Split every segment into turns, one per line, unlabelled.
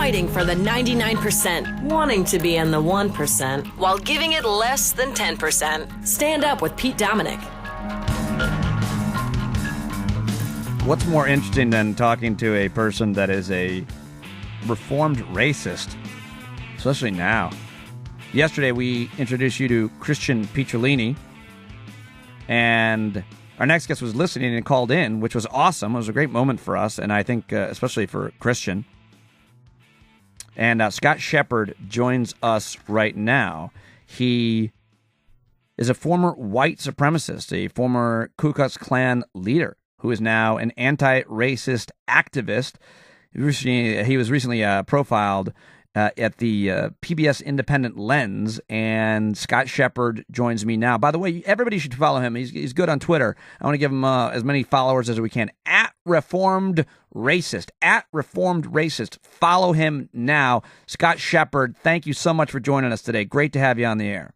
fighting for the 99%, wanting to be in the 1%, while giving it less than 10%. Stand Up with Pete Dominick.
What's more interesting than talking to a person that is a reformed racist, especially now? Yesterday, we introduced you to Christian Picciolini, and our next guest was listening and called in, which was awesome. It was a great moment for us, and I think especially for Christian. And Scott Shepard joins us right now. He is a former white supremacist, a former Ku Klux Klan leader, who is now an anti-racist activist. He was recently profiled at the PBS Independent Lens, and Scott Shepard joins me now. By the way, everybody should follow him. He's good on Twitter. I want to give him as many followers as we can. At Reformed Racist. At Reformed Racist. Follow him now. Scott Shepard, thank you so much for joining us today. Great to have you on the air.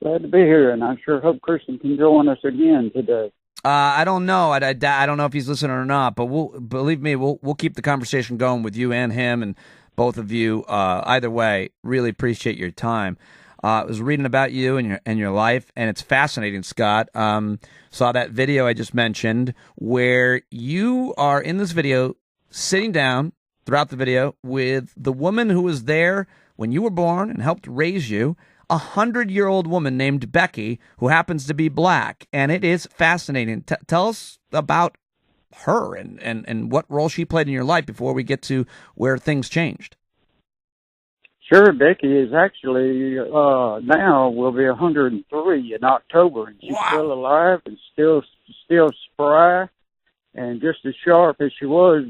Glad to be here, and I sure hope Christian can join us again today.
I don't know. I don't know if he's listening or not, but believe me, we'll keep the conversation going with you and him and both of you. Either way, really appreciate your time. I was reading about you and your life, and it's fascinating, Scott. Saw that video I just mentioned where you are in this video sitting down throughout the video with the woman who was there when you were born and helped raise you, 100-year-old woman named Becky who happens to be black, and it is fascinating. Tell us about her and what role she played in your life before we get to where things changed.
Sure, Becky is actually now will be 103 in October, and she's still alive and still spry and just as sharp as she was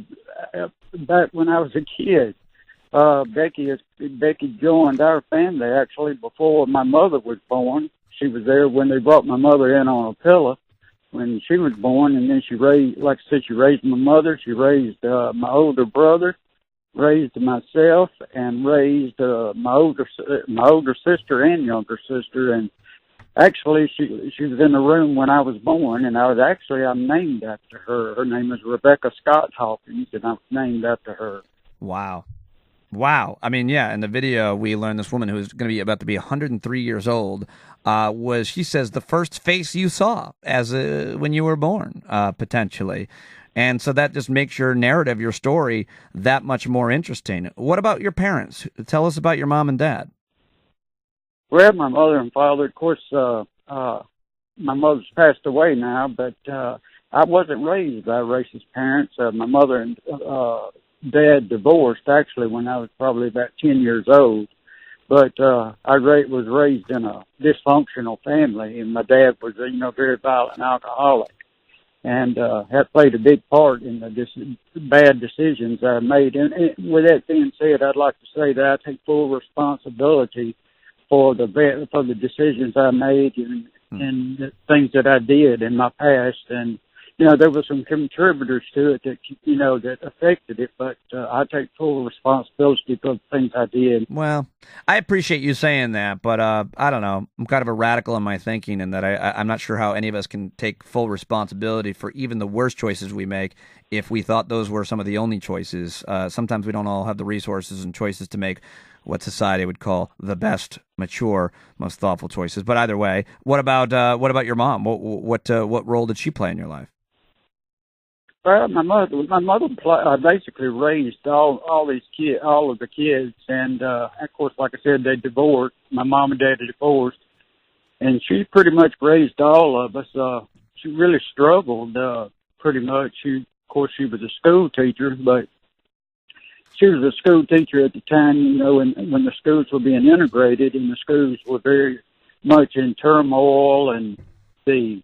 back when I was a kid. Becky joined our family actually before my mother was born. She was there when they brought my mother in on a pillow when she was born, and then she raised, like I said, she raised my mother. She raised my older brother, raised myself, and raised my older sister and younger sister. And actually, she was in the room when I was born, and I'm named after her. Her name is Rebecca Scott Hawkins, and I was named after her.
Wow. I mean, yeah, in the video, we learned this woman who's going to be about to be 103 years old was, she says, the first face you saw as when you were born, potentially. And so that just makes your narrative, your story, that much more interesting. What about your parents? Tell us about your mom and dad.
Well, my mother and father, of course, my mother's passed away now, but I wasn't raised by racist parents. My mother and dad divorced actually when I was probably about 10 years old, but I was raised in a dysfunctional family, and my dad was very violent alcoholic, and that played a big part in the bad decisions I made. And with that being said, I'd like to say that I take full responsibility for the decisions I made and the things that I did in my past. And there were some contributors to it that affected it, but I take full responsibility for the things I did.
Well, I appreciate you saying that, but I don't know. I'm kind of a radical in my thinking in that I'm not sure how any of us can take full responsibility for even the worst choices we make if we thought those were some of the only choices. Sometimes we don't all have the resources and choices to make what society would call the best, mature, most thoughtful choices. But either way, what about your mom? What role did she play in your life?
Well, my mother basically raised all of the kids, and of course, like I said, they divorced. My mom and dad divorced, and she pretty much raised all of us. She really struggled pretty much. She was a school teacher, but she was a school teacher at the time, when the schools were being integrated, and the schools were very much in turmoil, and the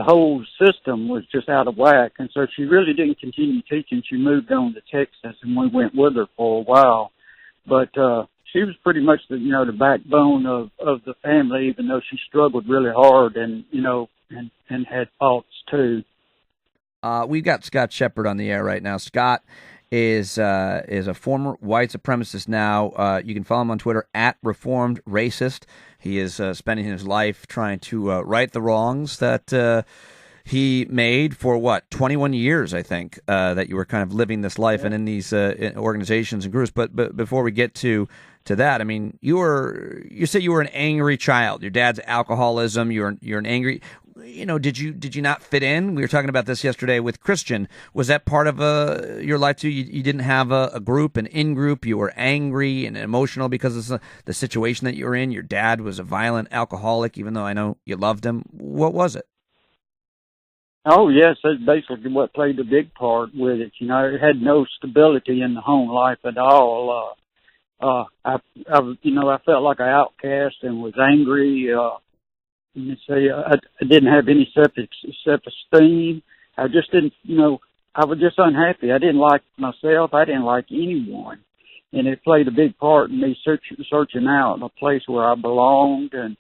whole system was just out of whack. And so she really didn't continue teaching. She moved on to Texas, and we went with her for a while. But she was pretty much the backbone of the family, even though she struggled really hard and had faults too.
We've got Scott Shepard on the air right now. Scott is a former white supremacist now. You can follow him on Twitter at Reformed Racist. He is spending his life trying to right the wrongs that he made for 21 years, I think, that you were kind of living this life and in these organizations and groups. But before we get to that, I mean, you said you were an angry child. Your dad's alcoholism. You're an angry. Did you not fit in? We were talking about this yesterday with Christian. Was that part of your life too? You didn't have a group, an in-group. You were angry and emotional because of the situation that you were in. Your dad was a violent alcoholic, even though I know you loved him. What was it?
Oh, yes, that's basically what played a big part with it. It had no stability in the home life at all. I felt like an outcast and was angry. I didn't have any self-esteem. I just didn't, I was just unhappy. I didn't like myself. I didn't like anyone. And it played a big part in me searching out a place where I belonged and,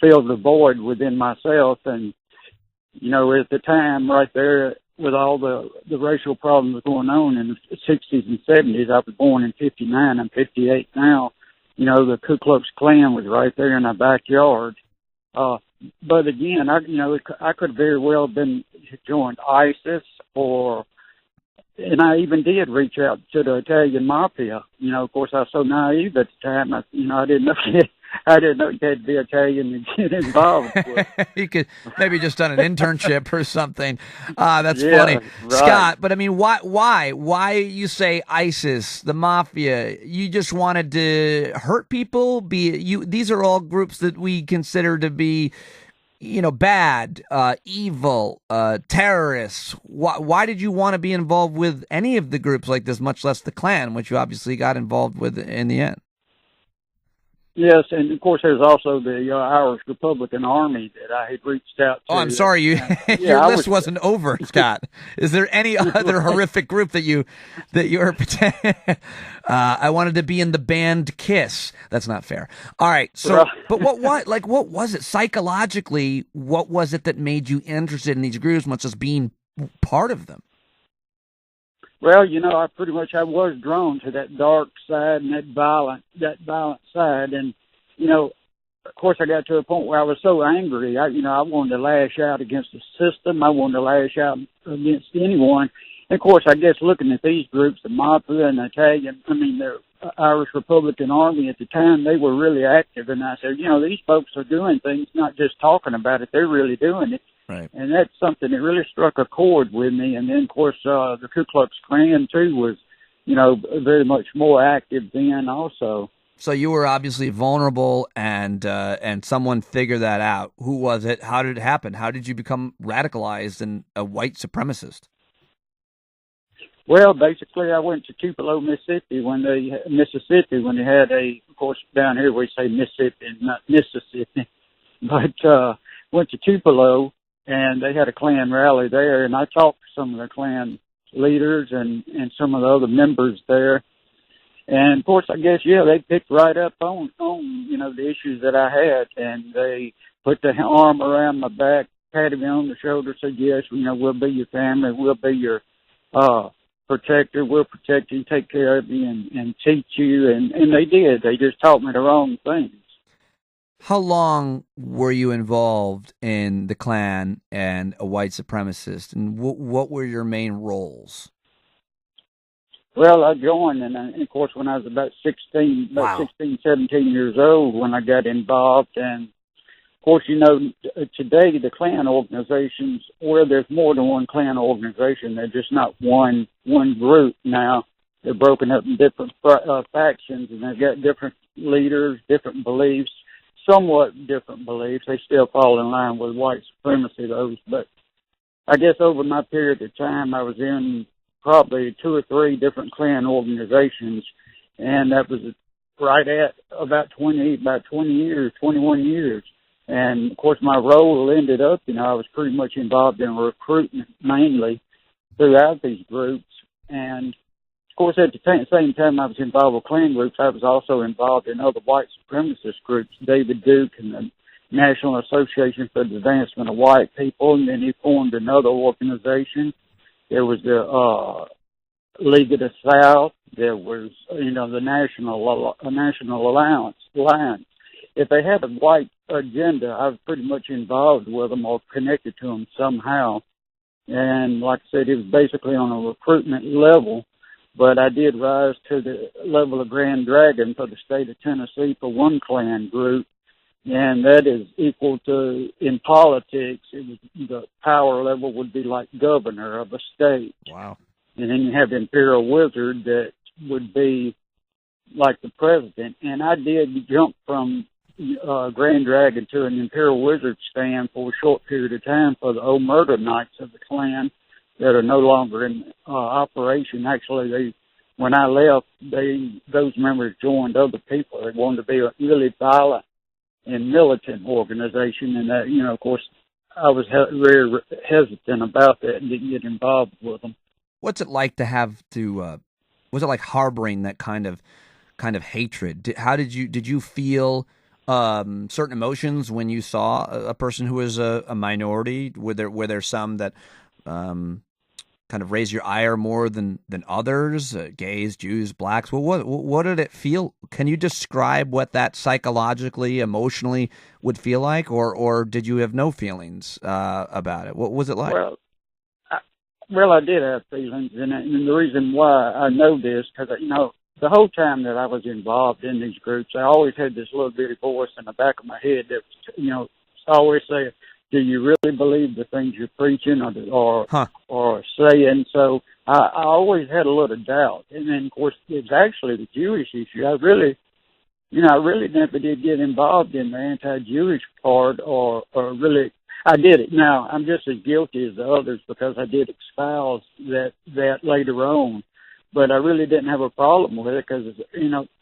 filled the void within myself. And, at the time right there with all the racial problems going on in the 60s and 70s, I was born in 59. I'm 58 now. The Ku Klux Klan was right there in our backyard. But again, I could very well have joined ISIS and I even did reach out to the Italian mafia. Of course, I was so naive at the time. I didn't know I didn't know you had to be Italian to get involved with.
You could maybe just done an internship or something. That's funny, right. Scott. But I mean, why you say ISIS, the mafia? You just wanted to hurt people? These are all groups that we consider to be, bad, evil, terrorists. Why did you want to be involved with any of the groups like this, much less the Klan, which you obviously got involved with in the end?
Yes, and of course there's also the Irish Republican Army that I had reached out to.
Oh, I'm sorry, your list wasn't over, Scott. Is there any other horrific group that you're? I wanted to be in the band Kiss. That's not fair. All right, so but what was it psychologically? What was it that made you interested in these groups, much as being part of them?
Well, I was drawn to that dark side and that violent side. And, of course I got to a point where I was so angry. I wanted to lash out against the system. I wanted to lash out against anyone. And of course, I guess looking at these groups, the Mafia and the Irish Republican Army at the time, they were really active. And I said, these folks are doing things, not just talking about it. They're really doing it.
Right.
And that's something that really struck a chord with me. And then, of course, the Ku Klux Klan, too, was, very much more active then also.
So you were obviously vulnerable, and someone figured that out. Who was it? How did it happen? How did you become radicalized and a white supremacist?
Well, basically, I went to Tupelo, Mississippi when they had of course, down here we say Mississippi, not Mississippi, but went to Tupelo. And they had a Klan rally there, and I talked to some of the Klan leaders and some of the other members there. And, of course, I guess, they picked right up on the issues that I had. And they put the arm around my back, patted me on the shoulder, said, yes, we'll be your family. We'll be your protector. We'll protect you, take care of you, and teach you. And they did. They just taught me the wrong things.
How long were you involved in the Klan and a white supremacist, and what were your main roles?
Well, I joined, and of course, when I was about 16, 17 years old, when I got involved. And of course, today the Klan organizations, where there's more than one Klan organization, they're just not one group now. They're broken up in different factions, and they've got different leaders, different beliefs. Somewhat different beliefs. They still fall in line with white supremacy, those. But I guess over my period of time, I was in probably 2 or 3 different Klan organizations, and that was right at about 21 years. And of course, my role ended up, I was pretty much involved in recruitment mainly throughout these groups. And of course, at the same time I was involved with Klan groups, I was also involved in other white supremacist groups, David Duke and the National Association for the Advancement of White People, and then he formed another organization. There was the League of the South. There was, the National Alliance. if they had a white agenda, I was pretty much involved with them or connected to them somehow. And like I said, it was basically on a recruitment level, but I did rise to the level of Grand Dragon for the state of Tennessee for one Klan group. And that is equal to, in politics, it was, the power level would be like governor of a state.
Wow.
And then you have the Imperial Wizard that would be like the president. And I did jump from Grand Dragon to an Imperial Wizard stand for a short period of time for the old murder knights of the Klan that are no longer in operation. Actually, when I left, those members joined other people. They wanted to be a really violent and militant organization, and that, of course, I was very hesitant about that and didn't get involved with them.
What's it like to have to? Was it like harboring that kind of hatred? Did you feel certain emotions when you saw a person who was a minority? Were there some that kind of raise your ire more than others? Gays, Jews, blacks. Well, what did it feel? Can you describe what that psychologically, emotionally would feel like, or did you have no feelings about it? What was it like?
Well, I did have feelings, and the reason why I know this, because, the whole time that I was involved in these groups, I always had this little bitty voice in the back of my head that, always say, do you really believe the things you're preaching or saying? So I always had a little doubt. And then, of course, it's actually the Jewish issue. I really never did get involved in the anti-Jewish part or really. I did it. Now, I'm just as guilty as the others because I did espouse that later on. But I really didn't have a problem with it because,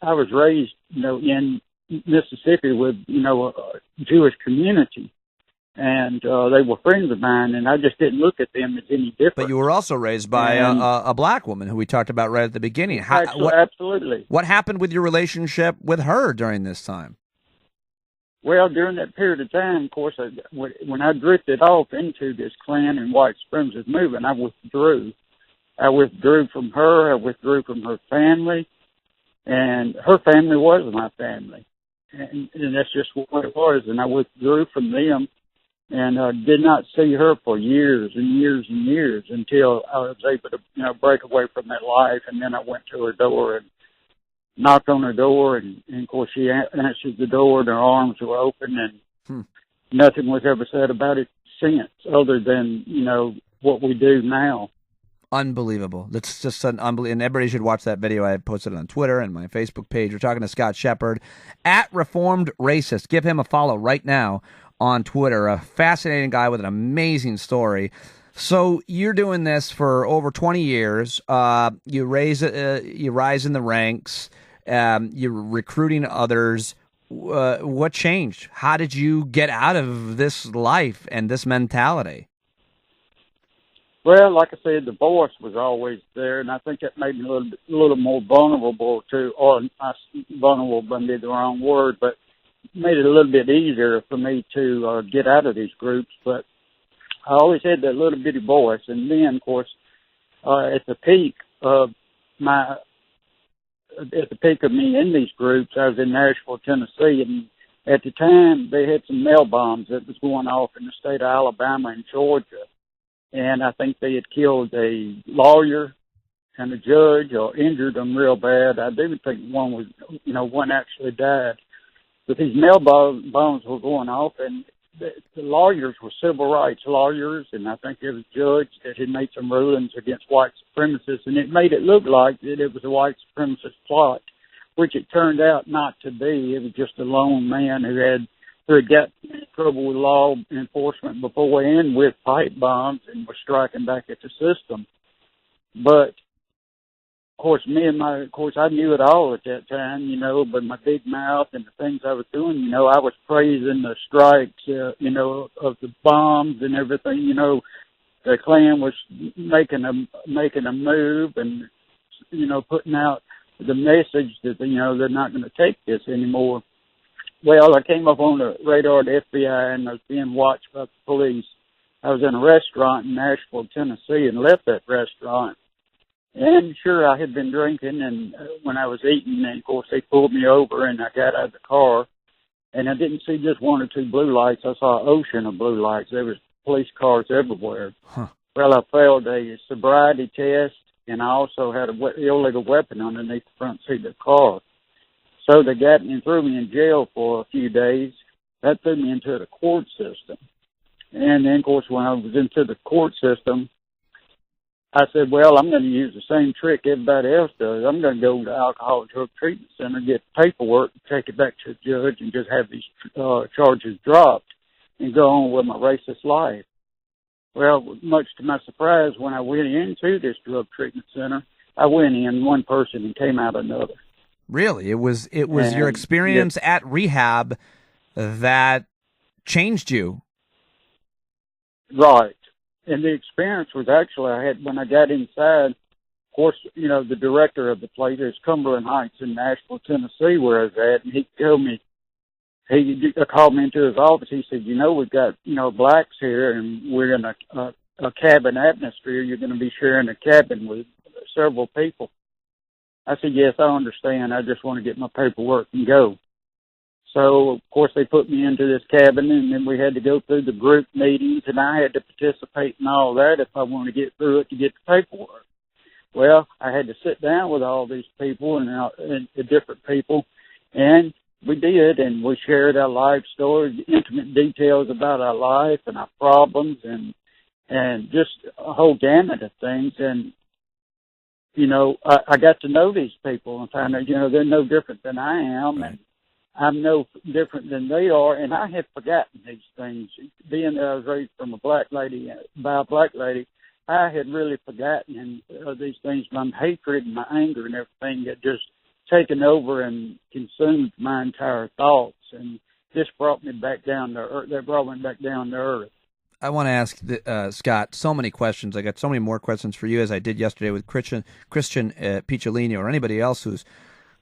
I was raised, in Mississippi with, a Jewish community. And they were friends of mine, and I just didn't look at them as any different.
But you were also raised by a black woman who we talked about right at the beginning.
Absolutely. What
happened with your relationship with her during this time?
Well, during that period of time, of course, when I drifted off into this Klan and white supremacist movement, I withdrew. I withdrew from her. I withdrew from her family. And her family was my family. And that's just what it was. And I withdrew from them and did not see her for years and years and years until I was able to, break away from that life. And then I went to her door and knocked on her door, and of course she answered the door, and her arms were open, and nothing was ever said about it since, other than, what we do now.
Unbelievable. That's just unbelievable. And everybody should watch that video. I posted it on Twitter and my Facebook page. We're talking to Scott Shepard at Reformed Racist. Give him a follow right now on Twitter. A fascinating guy with an amazing story. So you're doing this for over 20 years. You rise in the ranks. You're recruiting others. What changed? How did you get out of this life and this mentality?
Well, like I said, the voice was always there, and I think that made me a little more vulnerable vulnerable wouldn't be the wrong word, but made it a little bit easier for me to get out of these groups. But I always had that little bitty voice, and then, of course, at the peak of me in these groups, I was in Nashville, Tennessee, and at the time they had some mail bombs that was going off in the state of Alabama and Georgia, and I think they had killed a lawyer and a judge or injured them real bad. I do think one actually died. But these mail bombs were going off, and the lawyers were civil rights lawyers, and I think there was a judge that had made some rulings against white supremacists, and it made it look like that it was a white supremacist plot, which it turned out not to be. It was just a lone man who had got in trouble with law enforcement before and with pipe bombs and was striking back at the system. But of course, I knew it all at that time, but my big mouth and the things I was doing, I was praising the strikes, of the bombs and everything, the Klan was making a move and, putting out the message that, they're not going to take this anymore. Well, I came up on the radar of the FBI and I was being watched by the police. I was in a restaurant in Nashville, Tennessee, and left that restaurant. And sure, I had been drinking, and when I was eating, and of course they pulled me over, and I got out of the car, And I didn't see just one or two blue lights. I saw an ocean of blue lights. There was police cars everywhere.
Huh.
Well, I failed a sobriety test, and I also had an illegal weapon underneath the front seat of the car. So they got me and threw me in jail for a few days. That threw me into the court system. And then, of course, when I was into the court system, I said, well, I'm going to use the same trick everybody else does. I'm going to go to the Alcohol and Drug Treatment Center, get paperwork, take it back to the judge, and just have these charges dropped and go on with my racist life. Well, much to my surprise, when I went into this drug treatment center, I went in one person and came out another.
Really? It was your experience at rehab that changed you.
Right. And the experience was actually, I had, when I got inside, of course, you know, the director of the place is Cumberland Heights in Nashville, Tennessee, where I was at, and he told me, he called me into his office. He said, you know, we've got, you know, blacks here, and we're in a cabin atmosphere. You're going to be sharing a cabin with several people. I said, yes, I understand. I just want to get my paperwork and go. So, of course, they put me into this cabin, and then we had to go through the group meetings, and I had to participate in all that if I wanted to get through it to get the paperwork. Well, I had to sit down with all these people and the different people, and we did, and we shared our life stories, intimate details about our life and our problems, and just a whole gamut of things. And, you know, I got to know these people and found out, you know, they're no different than I am, and I'm no different than they are, and I had forgotten these things. Being that I was raised from by a black lady, I had really forgotten these things. My hatred and my anger and everything had just taken over and consumed my entire thoughts, and this brought me back down to earth. That brought me back down to earth.
I want to ask Scott so many questions. I got so many more questions for you as I did yesterday with Christian Picciolini or anybody else who's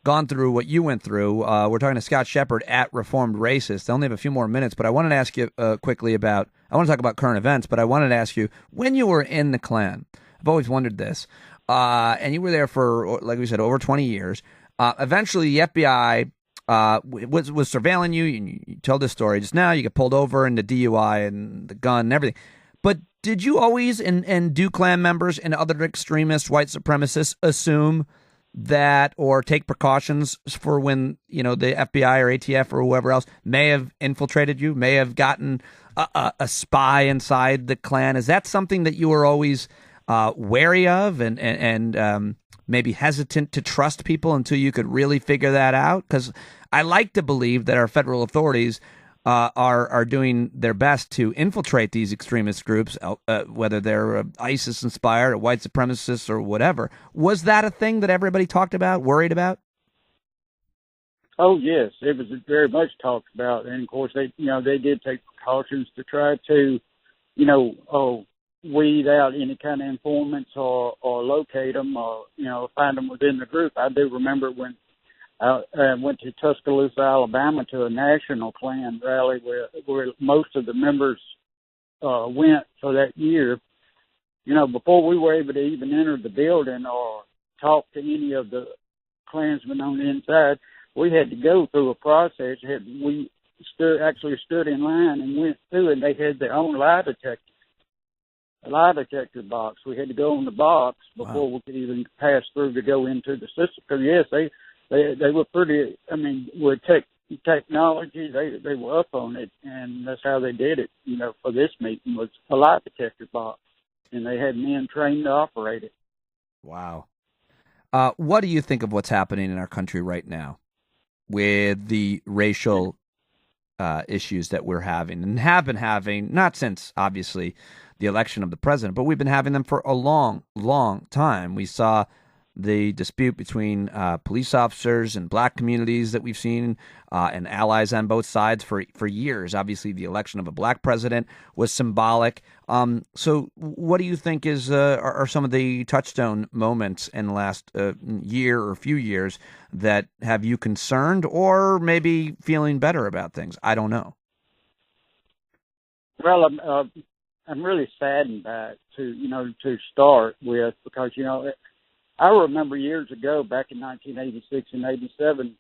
gone through what you went through. We're talking to Scott Shepard at Reformed Racist. I only have a few more minutes, but I wanted to ask you quickly about, I want to talk about current events, but I wanted to ask you, when you were in the Klan, I've always wondered this, and you were there for, like we said, over 20 years. Eventually, the FBI was surveilling you. You told this story just now. You get pulled over and the DUI and the gun and everything. But did you always, and do Klan members and other extremist white supremacists assume that, or take precautions for when, you know, the FBI or ATF or whoever else may have infiltrated you, may have gotten a spy inside the Klan? Is that something that you were always wary of and maybe hesitant to trust people until you could really figure that out? Because I like to believe that our federal authorities are doing their best to infiltrate these extremist groups, whether they're ISIS-inspired or white supremacists or whatever. Was that a thing that everybody talked about, worried about?
Oh, yes, it was very much talked about. And, of course, they did take precautions to try to, weed out any kind of informants or locate them or, find them within the group. I do remember when I went to Tuscaloosa, Alabama, to a national Klan rally where most of the members went for that year. Before we were able to even enter the building or talk to any of the Klansmen on the inside, we had to go through a process. We stood in line and went through it. And they had their own lie detector box. We had to go in the box before we could even pass through to go into the system. Because, yes, they were pretty, with technology, they were up on it, and that's how they did it, for this meeting was a lie detector box, and they had men trained to operate it.
Wow. What do you think of what's happening in our country right now with the racial issues that we're having and have been having, not since, obviously, the election of the president, but we've been having them for a long, long time? We saw the dispute between police officers and black communities that we've seen and allies on both sides for years. Obviously, the election of a black president was symbolic. So what do you think are some of the touchstone moments in the last year or few years that have you concerned or maybe feeling better about things? I don't know.
Well, I'm really saddened by it to start with, because, I remember years ago, back in 1986 and 87,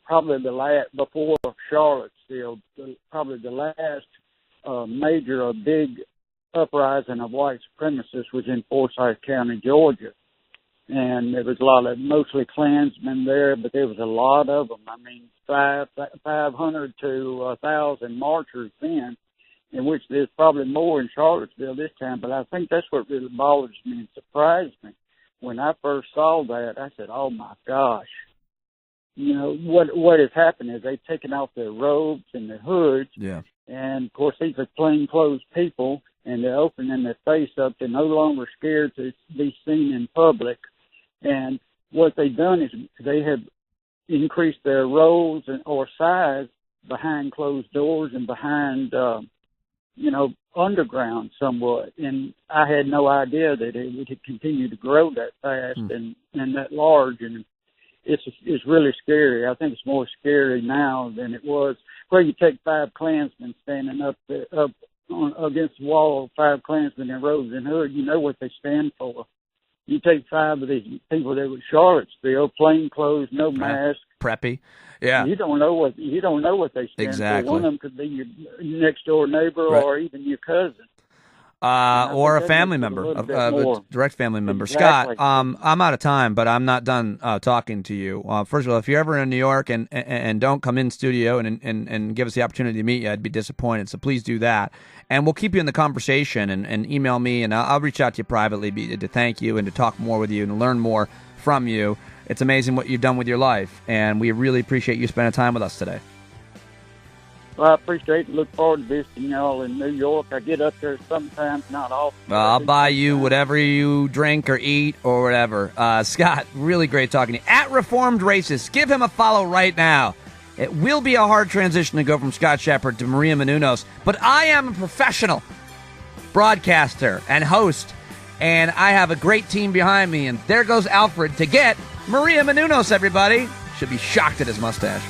probably the last, before Charlottesville, probably the last major or big uprising of white supremacists was in Forsyth County, Georgia. And there was a lot of, mostly Klansmen there, but there was a lot of them. I mean, 500 to 1,000 marchers then, in which there's probably more in Charlottesville this time. But I think that's what really bothers me and surprised me. When I first saw that, I said, oh, my gosh. You know, what has happened is they've taken off their robes and their hoods.
Yeah.
And, of course, these are plainclothes people, and they're opening their face up. They're no longer scared to be seen in public. And what they've done is they have increased their roles or size behind closed doors and behind, underground somewhat. And I had no idea that it would continue to grow that fast and that large. And it's really scary. I think it's more scary now than it was. Where you take 5 Klansmen standing up against the wall, 5 Klansmen in robes and hood, you know what they stand for. You take 5 of these people that were Charlottesville, plain clothes, no mask,
preppy. Yeah.
You don't know what they stand
exactly.
for. One of them could be your next door neighbor or even your cousin.
Or a family member, a direct family member.
Exactly.
Scott, I'm out of time, but I'm not done talking to you. First of all, if you're ever in New York and don't come in studio and give us the opportunity to meet you, I'd be disappointed. So please do that. And we'll keep you in the conversation and email me, and I'll reach out to you privately to thank you and to talk more with you and learn more from you. It's amazing what you've done with your life, and we really appreciate you spending time with us today.
Well, I appreciate it. Look forward to visiting y'all in New York. I get up there sometimes, not often.
Well, I'll buy you whatever you drink or eat or whatever. Scott, really great talking to you. At Reformed Racist, give him a follow right now. It will be a hard transition to go from Scott Shepard to Maria Menounos, but I am a professional broadcaster and host, and I have a great team behind me, and there goes Alfred to get Maria Menounos, everybody. Should be shocked at his mustache.